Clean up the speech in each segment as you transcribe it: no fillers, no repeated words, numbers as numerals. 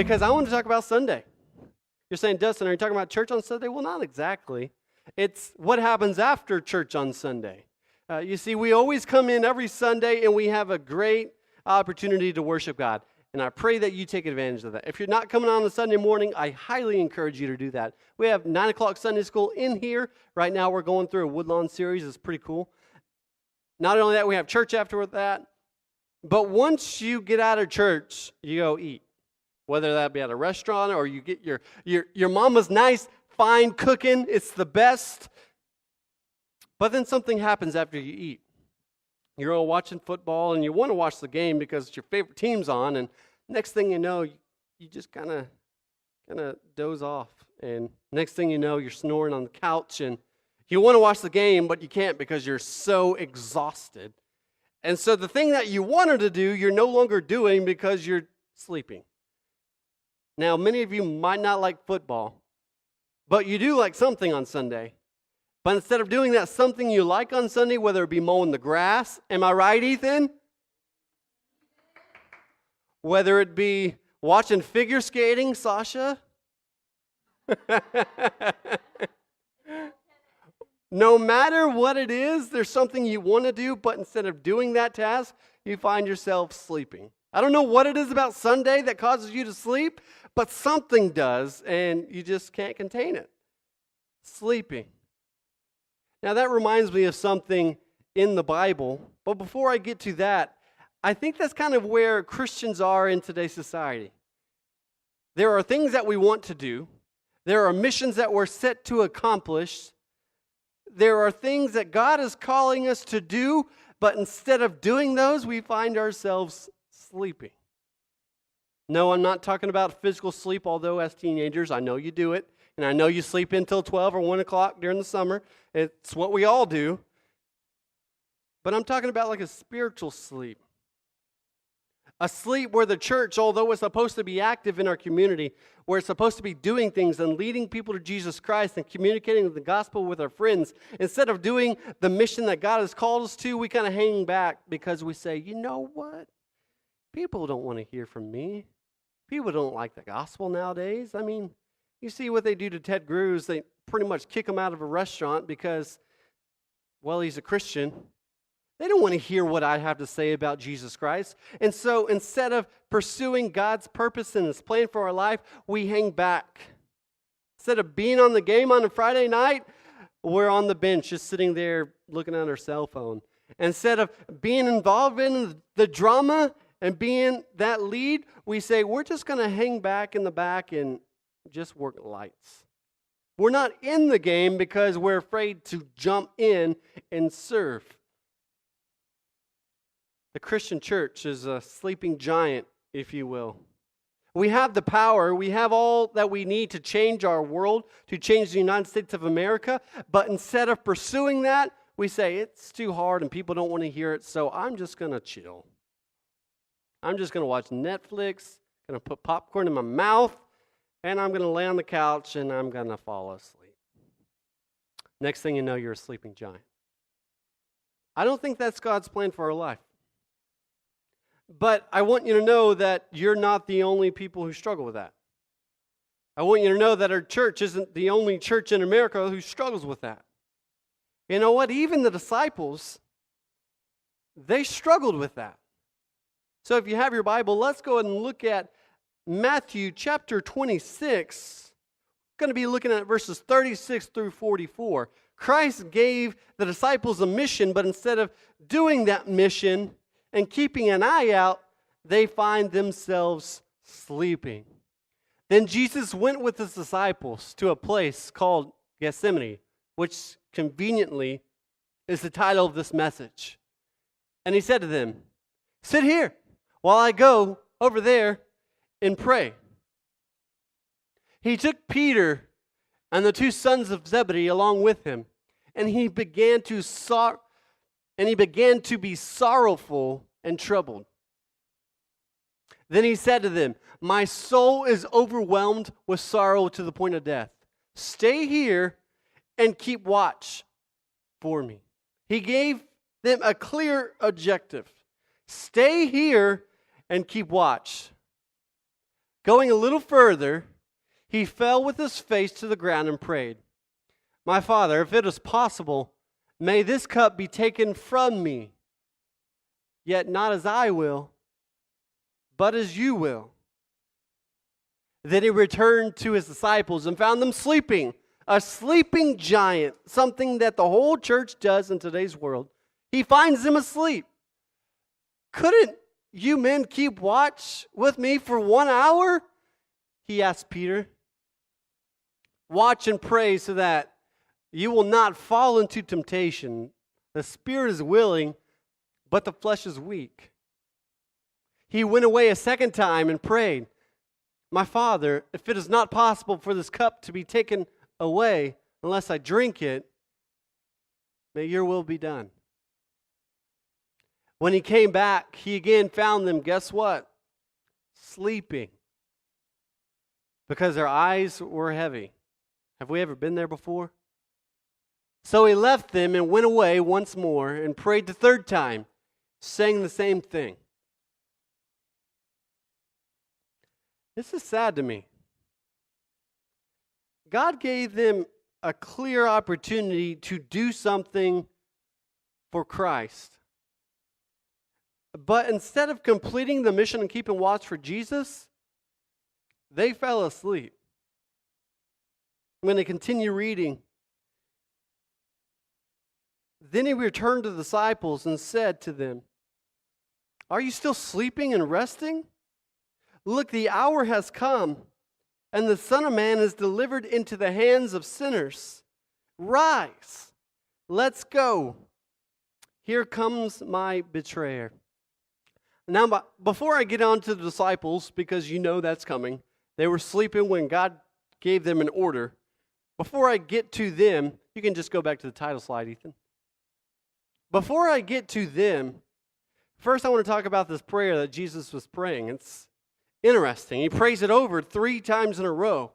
Because I want to talk about Sunday. You're saying, Dustin, are you talking about church on Sunday? Well, not exactly. It's what happens after church on Sunday. You see, we always come in every Sunday and we have a great opportunity to worship God. And I pray that you take advantage of that. If you're not coming on a Sunday morning, I highly encourage you to do that. We have 9 o'clock Sunday school in here. Right now we're going through a Woodlawn series. It's pretty cool. Not only that, we have church after that. But once you get out of church, you go eat. Whether that be at a restaurant or you get your mama's nice, fine cooking. It's the best. But then something happens after you eat. You're all watching football and you want to watch the game because it's your favorite team's on, and next thing you know, you just kind of doze off, and next thing you know, you're snoring on the couch, and you want to watch the game, but you can't because you're so exhausted. And so the thing that you wanted to do, you're no longer doing because you're sleeping. Now, many of you might not like football, but you do like something on Sunday. But instead of doing that something you like on Sunday, whether it be mowing the grass, am I right, Ethan? Whether it be watching figure skating, Sasha? No matter what it is, there's something you want to do, but instead of doing that task, you find yourself sleeping. I don't know what it is about Sunday that causes you to sleep, but something does, and you just can't contain it. Sleeping. Now, that reminds me of something in the Bible, but before I get to that, I think that's kind of where Christians are in today's society. There are things that we want to do. There are missions that we're set to accomplish. There are things that God is calling us to do, but instead of doing those, we find ourselves sleeping. No, I'm not talking about physical sleep, although as teenagers, I know you do it. And I know you sleep until 12 or 1 o'clock during the summer. It's what we all do. But I'm talking about like a spiritual sleep. A sleep where the church, although it's supposed to be active in our community, where it's supposed to be doing things and leading people to Jesus Christ and communicating the gospel with our friends, instead of doing the mission that God has called us to, we kind of hang back because we say, you know what? People don't want to hear from me. People don't like the gospel nowadays. I mean, you see what they do to Ted Cruz. They pretty much kick him out of a restaurant because, well, he's a Christian. They don't want to hear what I have to say about Jesus Christ. And so instead of pursuing God's purpose and His plan for our life, we hang back. Instead of being on the game on a Friday night, we're on the bench just sitting there looking at our cell phone. Instead of being involved in the drama and being that lead, we say, we're just going to hang back in the back and just work lights. We're not in the game because we're afraid to jump in and serve. The Christian church is a sleeping giant, if you will. We have the power, we have all that we need to change our world, to change the United States of America, but instead of pursuing that, we say it's too hard and people don't want to hear it, so I'm just going to chill. I'm just going to watch Netflix, going to put popcorn in my mouth, and I'm going to lay on the couch and I'm going to fall asleep. Next thing you know, you're a sleeping giant. I don't think that's God's plan for our life. But I want you to know that you're not the only people who struggle with that. I want you to know that our church isn't the only church in America who struggles with that. You know what? Even the disciples, they struggled with that. So if you have your Bible, let's go ahead and look at Matthew chapter 26. We're going to be looking at verses 36 through 44. Christ gave the disciples a mission, but instead of doing that mission and keeping an eye out, they find themselves sleeping. Then Jesus went with his disciples to a place called Gethsemane, which conveniently is the title of this message. And he said to them, "Sit here while I go over there and pray." He took Peter and the 2 sons of Zebedee along with him, and he began to be sorrowful and troubled. Then he said to them, "My soul is overwhelmed with sorrow to the point of death. Stay here and keep watch for me." He gave them a clear objective. Stay here and keep watch. Going a little further, he fell with his face to the ground and prayed, "My Father, if it is possible, may this cup be taken from me. Yet not as I will, but as you will." Then he returned to his disciples and found them sleeping. A sleeping giant, something that the whole church does in today's world. He finds them asleep. "Couldn't you men keep watch with me for 1 hour?" he asked Peter. "Watch and pray so that you will not fall into temptation. The spirit is willing, but the flesh is weak." He went away a second time and prayed, "My Father, if it is not possible for this cup to be taken away unless I drink it, may your will be done." When he came back, he again found them, guess what? Sleeping. Because their eyes were heavy. Have we ever been there before? So he left them and went away once more and prayed the third time, saying the same thing. This is sad to me. God gave them a clear opportunity to do something for Christ. But instead of completing the mission and keeping watch for Jesus, they fell asleep. When they continue reading, then he returned to the disciples and said to them, "Are you still sleeping and resting? Look, the hour has come, and the Son of Man is delivered into the hands of sinners. Rise, let's go. Here comes my betrayer." Now, before I get on to the disciples, because you know that's coming, they were sleeping when God gave them an order. Before I get to them, you can just go back to the title slide, Ethan. Before I get to them, first I want to talk about this prayer that Jesus was praying. It's interesting. He prays it over 3 times in a row.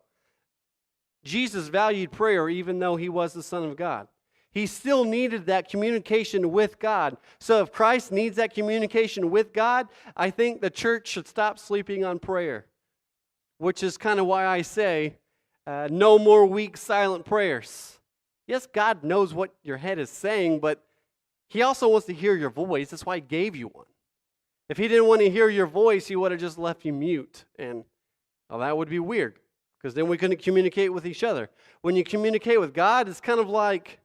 Jesus valued prayer even though he was the Son of God. He still needed that communication with God. So if Christ needs that communication with God, I think the church should stop sleeping on prayer, which is kind of why I say no more weak silent prayers. Yes, God knows what your head is saying, but he also wants to hear your voice. That's why he gave you one. If he didn't want to hear your voice, he would have just left you mute. And well, that would be weird, because then we couldn't communicate with each other. When you communicate with God, it's kind of like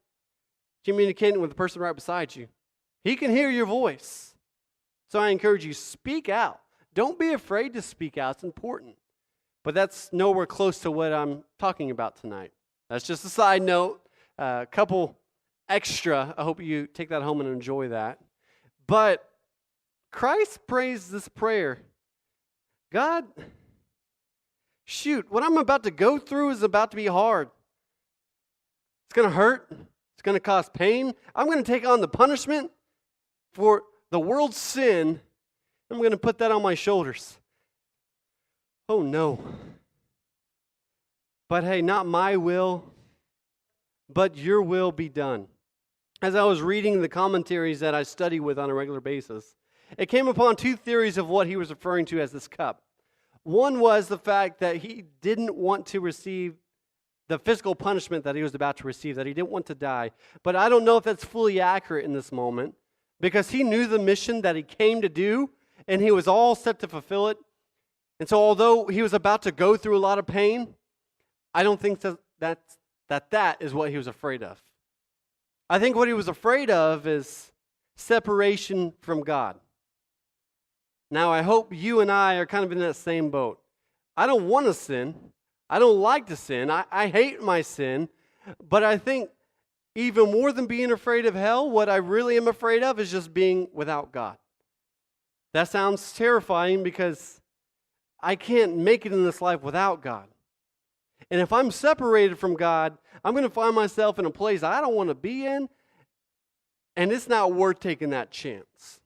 communicating with the person right beside you. He can hear your voice. So I encourage you, speak out. Don't be afraid to speak out. It's important. But that's nowhere close to what I'm talking about tonight. That's just a side note. A couple extra. I hope you take that home and enjoy that. But Christ prays this prayer. God, shoot, what I'm about to go through is about to be hard. It's going to hurt. It's going to cause pain. I'm going to take on the punishment for the world's sin. I'm going to put that on my shoulders. Oh no. But hey, not my will, but your will be done. As I was reading the commentaries that I study with on a regular basis, it came upon 2 theories of what he was referring to as this cup. One was the fact that he didn't want to receive the physical punishment that he was about to receive, that he didn't want to die. But I don't know if that's fully accurate in this moment, because he knew the mission that he came to do, and he was all set to fulfill it. And so although he was about to go through a lot of pain, I don't think that is what he was afraid of. I think what he was afraid of is separation from God. Now, I hope you and I are kind of in that same boat. I don't want to sin. I don't like to sin. I hate my sin. But I think even more than being afraid of hell, what I really am afraid of is just being without God. That sounds terrifying because I can't make it in this life without God. And if I'm separated from God, I'm going to find myself in a place I don't want to be in, and it's not worth taking that chance.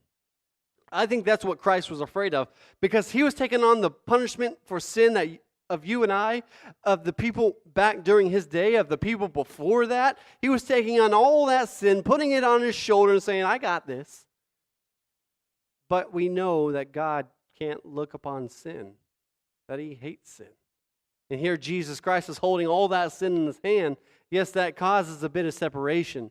I think that's what Christ was afraid of, because he was taking on the punishment for sin of you and I, of the people back during his day, of the people before that. He was taking on all that sin, putting it on his shoulder and saying, I got this. But we know that God can't look upon sin. that he hates sin. And here Jesus Christ is holding all that sin in his hand. Yes, that causes a bit of separation.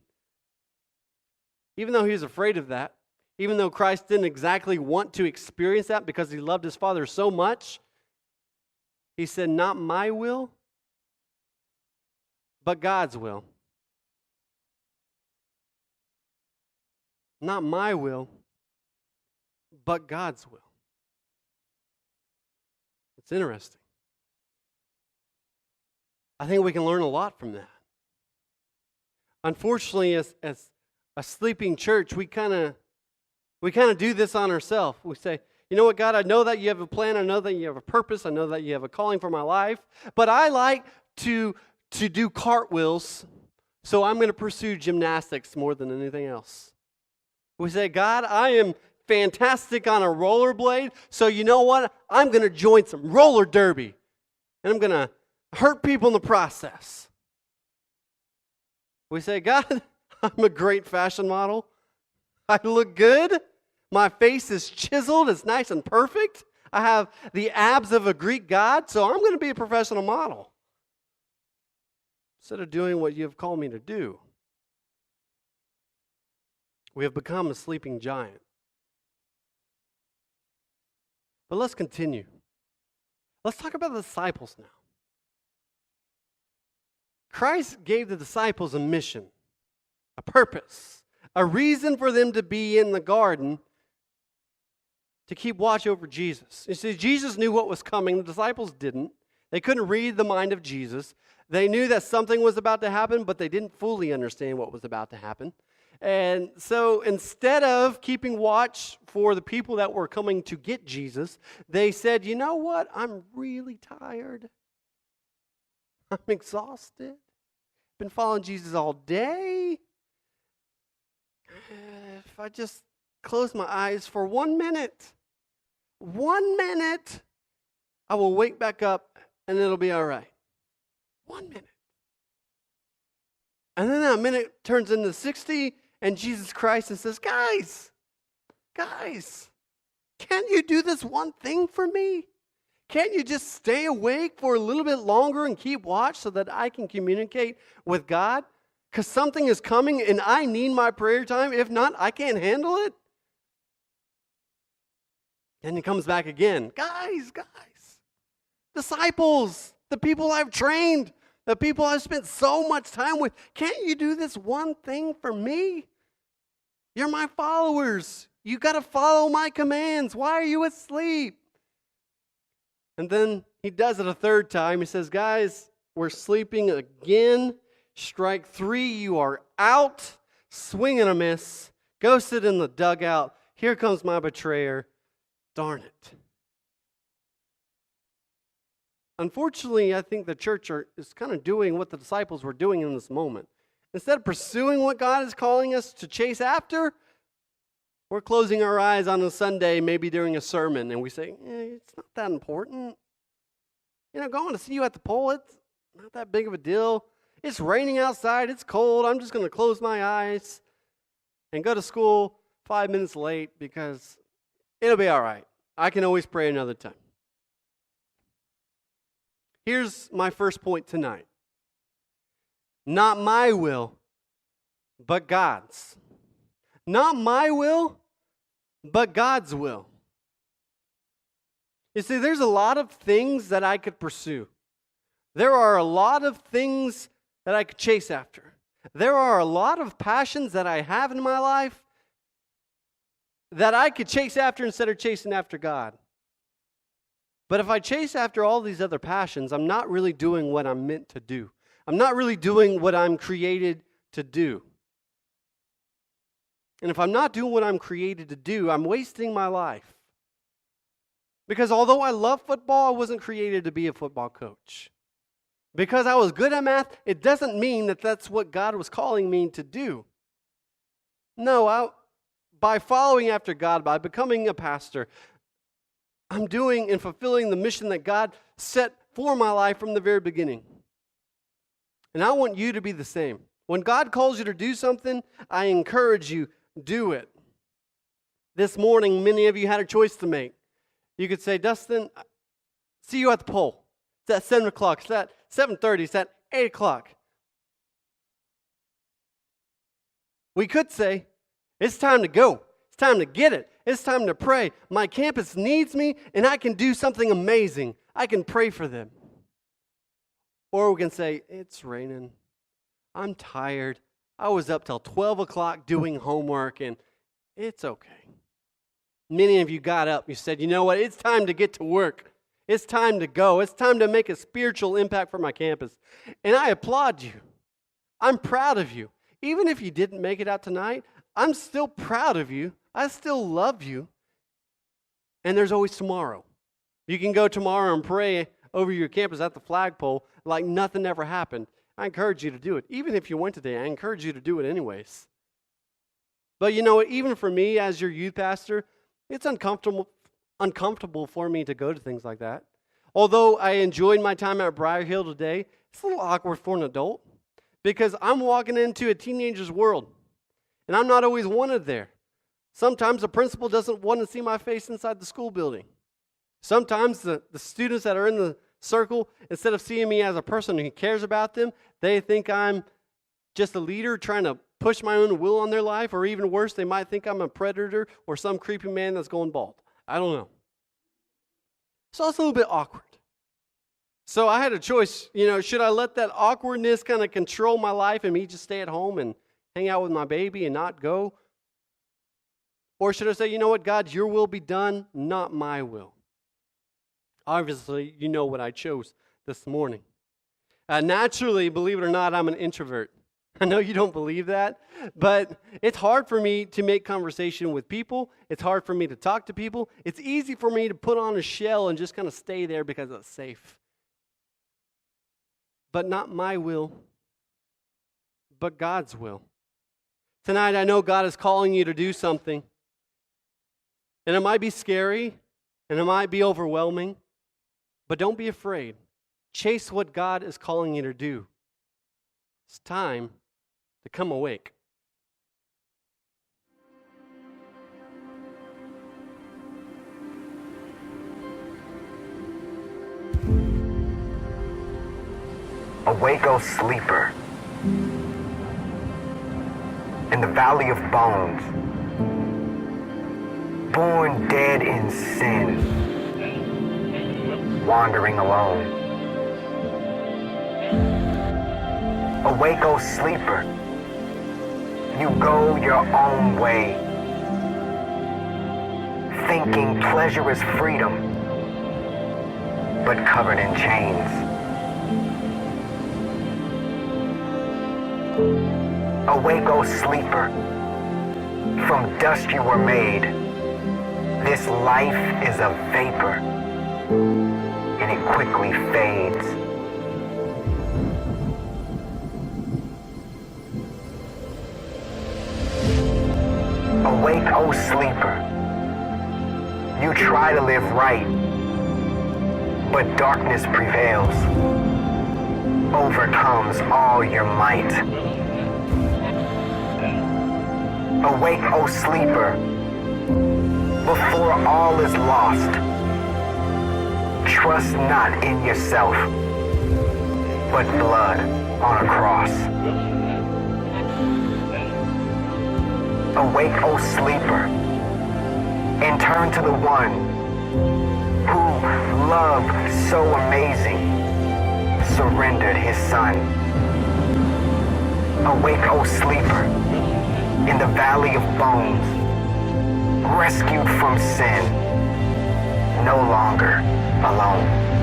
Even though he was afraid of that, even though Christ didn't exactly want to experience that because he loved his Father so much, he said, not my will, but God's will. Not my will, but God's will. It's interesting. I think we can learn a lot from that. Unfortunately, as a sleeping church, we kind of do this on ourselves. We say, you know what, God, I know that you have a plan. I know that you have a purpose. I know that you have a calling for my life. But I like to do cartwheels, so I'm going to pursue gymnastics more than anything else. We say, God, I am fantastic on a rollerblade, so you know what? I'm going to join some roller derby, and I'm going to hurt people in the process. We say, God, I'm a great fashion model. I look good. My face is chiseled. It's nice and perfect. I have the abs of a Greek god, so I'm going to be a professional model. Instead of doing what you have called me to do, we have become a sleeping giant. But let's continue. Let's talk about the disciples now. Christ gave the disciples a mission, a purpose, a reason for them to be in the garden to keep watch over Jesus. You see, Jesus knew what was coming. The disciples didn't. They couldn't read the mind of Jesus. They knew that something was about to happen, but they didn't fully understand what was about to happen. And so instead of keeping watch for the people that were coming to get Jesus, they said, you know what? I'm really tired. I'm exhausted. Been following Jesus all day. If I just close my eyes for 1 minute, I will wake back up and it'll be all right. 1 minute. And then that minute turns into 60, and Jesus Christ says, guys, can't you do this one thing for me? Can't you just stay awake for a little bit longer and keep watch so that I can communicate with God? Because something is coming and I need my prayer time. If not, I can't handle it. And he comes back again. Guys, disciples, the people I've trained, the people I've spent so much time with, can't you do this one thing for me? You're my followers. You got to follow my commands. Why are you asleep? And then he does it a third time. He says, guys, we're sleeping again. Strike 3, you are out. Swing and a miss. Go sit in the dugout. Here comes my betrayer. Darn it. Unfortunately, I think the church is kind of doing what the disciples were doing in this moment. Instead of pursuing what God is calling us to chase after, we're closing our eyes on a Sunday, maybe during a sermon, and we say, it's not that important. Going to see you at the pole, it's not that big of a deal. It's raining outside, it's cold, I'm just going to close my eyes and go to school 5 minutes late because it'll be all right. I can always pray another time. Here's my first point tonight. Not my will, but God's. Not my will, but God's will. You see, there's a lot of things that I could pursue. There are a lot of things that I could chase after. There are a lot of passions that I have in my life that I could chase after instead of chasing after God. But if I chase after all these other passions, I'm not really doing what I'm meant to do. I'm not really doing what I'm created to do. And if I'm not doing what I'm created to do, I'm wasting my life. Because although I love football, I wasn't created to be a football coach. Because I was good at math, it doesn't mean that that's what God was calling me to do. No, by following after God, by becoming a pastor, I'm doing and fulfilling the mission that God set for my life from the very beginning. And I want you to be the same. When God calls you to do something, I encourage you, do it. This morning, many of you had a choice to make. You could say, Dustin, See you at the pole. It's at 7 o'clock. It's at 7:30. It's at 8 o'clock. We could say, it's time to go. It's time to get it. It's time to pray. My campus needs me, and I can do something amazing. I can pray for them. Or we can say, it's raining. I'm tired. I was up till 12 o'clock doing homework, and it's okay. Many of you got up. You said, you know what? It's time to get to work. It's time to go. It's time to make a spiritual impact for my campus. And I applaud you. I'm proud of you. Even if you didn't make it out tonight, I'm still proud of you. I still love you. And there's always tomorrow. You can go tomorrow and pray over your campus at the flagpole like nothing ever happened. I encourage you to do it. Even if you went today, I encourage you to do it anyways. But you know what? Even for me as your youth pastor, it's uncomfortable for me to go to things like that. Although I enjoyed my time at Briar Hill today, it's a little awkward for an adult because I'm walking into a teenager's world, and I'm not always wanted there. Sometimes the principal doesn't want to see my face inside the school building. Sometimes the students that are in the circle, instead of seeing me as a person who cares about them, they think I'm just a leader trying to push my own will on their life, or even worse, they might think I'm a predator or some creepy man that's going bald. I don't know. So it's a little bit awkward. So I had a choice, should I let that awkwardness kind of control my life and me just stay at home and hang out with my baby and not go? Or should I say, you know what, God, your will be done, not my will? Obviously, you know what I chose this morning. Naturally, believe it or not, I'm an introvert. I know you don't believe that, but it's hard for me to make conversation with people. It's hard for me to talk to people. It's easy for me to put on a shell and just kind of stay there because it's safe. But not my will, but God's will. Tonight, I know God is calling you to do something. And it might be scary, and it might be overwhelming, but don't be afraid. Chase what God is calling you to do. It's time to come awake. Awake, O sleeper, in the valley of bones, born dead in sin, wandering alone. Awake, O sleeper, you go your own way, thinking pleasure is freedom, but covered in chains. Awake, O sleeper, from dust you were made. This life is a vapor, and it quickly fades. Awake, O sleeper, you try to live right, but darkness prevails, overcomes all your might. Awake, O sleeper, before all is lost. Trust not in yourself, but blood on a cross. Awake, O sleeper, and turn to the one who, love so amazing, surrendered his son. Awake, O sleeper, in the valley of bones, rescued from sin, no longer alone.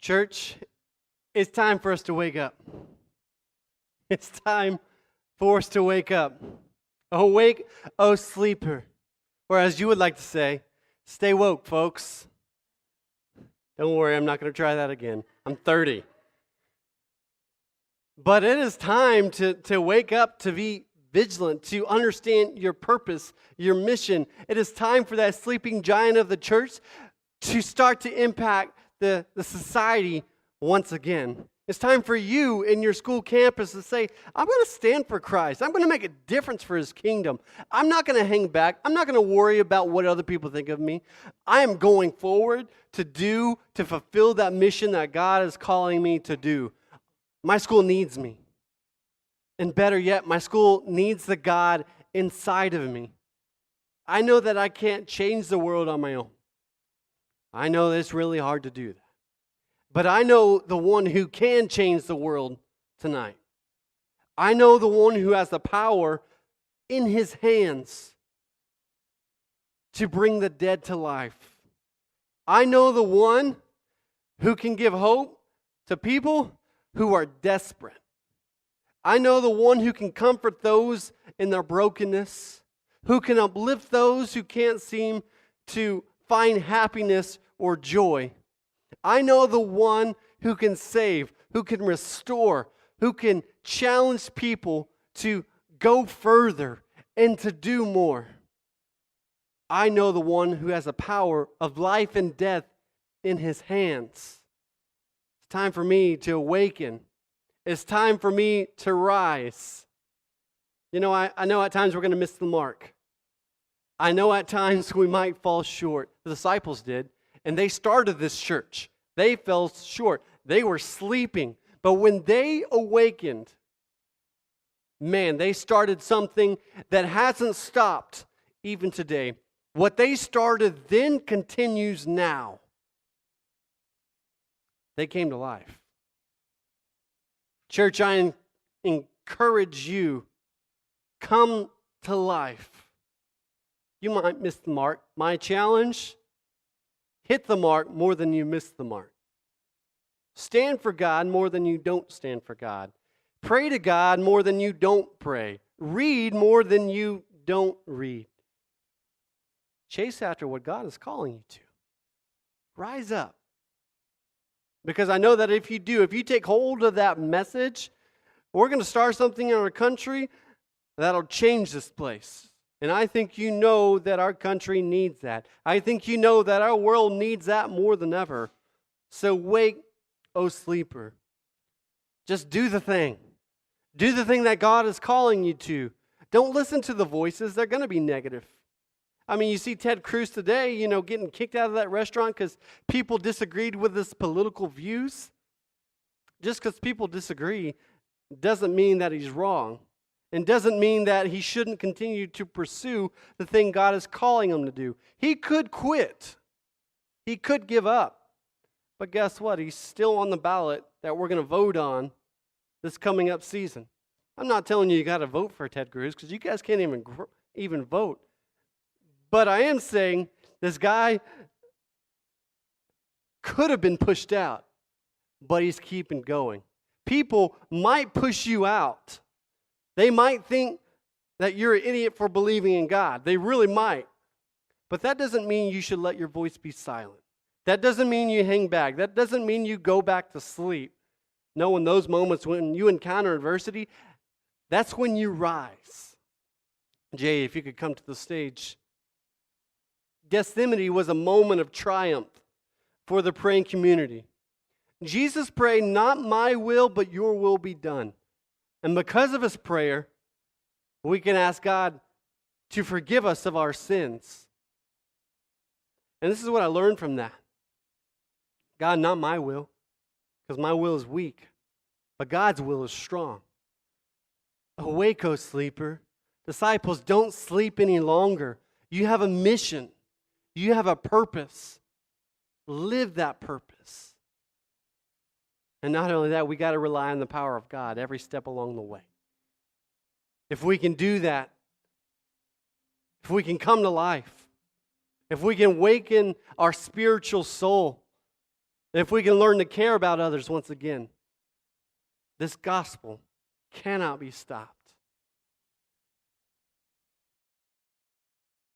Church, it's time for us to wake up. It's time for us to wake up. Awake, O sleeper. Or as you would like to say, stay woke, folks. Don't worry, I'm not going to try that again. I'm 30. But it is time to wake up, to be vigilant, to understand your purpose, your mission. It is time for that sleeping giant of the church to start to impact the society once again. It's time for you in your school campus to say, I'm going to stand for Christ. I'm going to make a difference for his kingdom. I'm not going to hang back. I'm not going to worry about what other people think of me. I am going forward to fulfill that mission that God is calling me to do. My school needs me. And better yet, my school needs the God inside of me. I know that I can't change the world on my own. I know it's really hard to do that. But I know the one who can change the world tonight. I know the one who has the power in his hands to bring the dead to life. I know the one who can give hope to people who are desperate. I know the one who can comfort those in their brokenness, who can uplift those who can't seem to find happiness or joy. I know the one who can save, who can restore, who can challenge people to go further and to do more. I know the one who has the power of life and death in his hands. It's time for me to awaken. It's time for me to rise. You know, I know at times we're going to miss the mark. I know at times we might fall short. The disciples did, and they started this church. They fell short. They were sleeping. But when they awakened, man, they started something that hasn't stopped even today. What they started then continues now. They came to life. Church, I encourage you, come to life. You might miss the mark. My challenge, hit the mark more than you miss the mark. Stand for God more than you don't stand for God. Pray to God more than you don't pray. Read more than you don't read. Chase after what God is calling you to. Rise up. Because I know that if you do, if you take hold of that message, we're going to start something in our country that'll change this place. And I think you know that our country needs that. I think you know that our world needs that more than ever. So wake, O sleeper. Just do the thing. Do the thing that God is calling you to. Don't listen to the voices. They're going to be negative. I mean, you see Ted Cruz today, getting kicked out of that restaurant because people disagreed with his political views. Just because people disagree doesn't mean that he's wrong. And doesn't mean that he shouldn't continue to pursue the thing God is calling him to do. He could quit. He could give up. But guess what? He's still on the ballot that we're going to vote on this coming up season. I'm not telling you got to vote for Ted Cruz because you guys can't even vote. But I am saying this guy could have been pushed out, but he's keeping going. People might push you out. They might think that you're an idiot for believing in God. They really might. But that doesn't mean you should let your voice be silent. That doesn't mean you hang back. That doesn't mean you go back to sleep. No, in those moments when you encounter adversity, that's when you rise. Jay, if you could come to the stage. Gethsemane was a moment of triumph for the praying community. Jesus prayed, not my will, but your will be done. And because of his prayer, we can ask God to forgive us of our sins. And this is what I learned from that. God, not my will, because my will is weak, but God's will is strong. Awake, O sleeper. Disciples, don't sleep any longer. You have a mission. You have a purpose. Live that purpose. And not only that, we got to rely on the power of God every step along the way. If we can do that, if we can come to life, if we can awaken our spiritual soul, if we can learn to care about others once again, this gospel cannot be stopped.